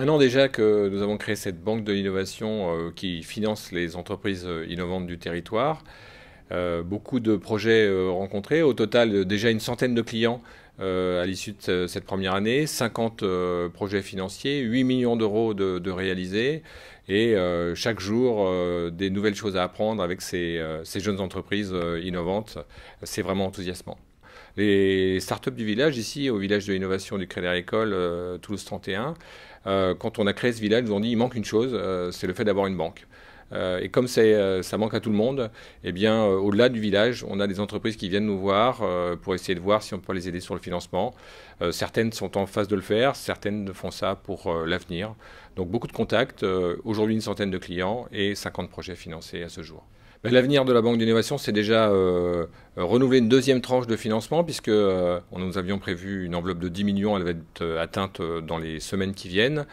Un an déjà que nous avons créé cette banque de l'innovation qui finance les entreprises innovantes du territoire. Beaucoup de projets rencontrés. Au total, déjà une centaine de clients à l'issue de cette première année, 50 projets financiers, 8 millions d'euros de réalisés et chaque jour des nouvelles choses à apprendre avec ces jeunes entreprises innovantes. C'est vraiment enthousiasmant. Les startups du village, ici, au village de l'innovation du Crédit Agricole, Toulouse 31, quand on a créé ce village, nous ont dit il manque une chose, c'est le fait d'avoir une banque. Et comme ça manque à tout le monde, eh bien, au-delà du village, on a des entreprises qui viennent nous voir pour essayer de voir si on peut les aider sur le financement. Certaines sont en phase de le faire, certaines font ça pour l'avenir. Donc beaucoup de contacts, aujourd'hui une centaine de clients et 50 projets financés à ce jour. Ben, l'avenir de la Banque d'innovation, c'est déjà renouveler une deuxième tranche de financement, puisque nous avions prévu une enveloppe de 10 millions, elle va être atteinte dans les semaines qui viennent.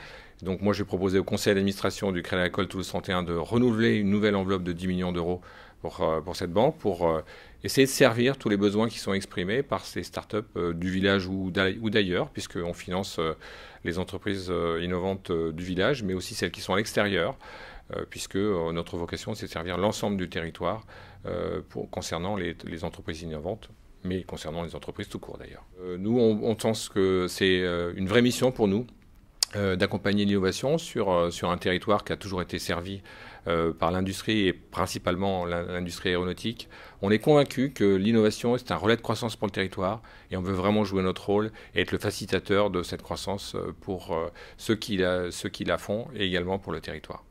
Donc moi, j'ai proposé au conseil d'administration du Crédit Agricole Toulouse 31 de renouveler une nouvelle enveloppe de 10 millions d'euros pour cette banque, pour essayer de servir tous les besoins qui sont exprimés par ces startups du village ou d'ailleurs, puisqu'on finance les entreprises innovantes du village, mais aussi celles qui sont à l'extérieur, puisque notre vocation, c'est de servir l'ensemble du territoire concernant les entreprises innovantes, mais concernant les entreprises tout court d'ailleurs. Nous, on pense que c'est une vraie mission pour nous d'accompagner l'innovation sur un territoire qui a toujours été servi par l'industrie et principalement l'industrie aéronautique. On est convaincu que l'innovation est un relais de croissance pour le territoire et on veut vraiment jouer notre rôle et être le facilitateur de cette croissance pour ceux qui la font et également pour le territoire.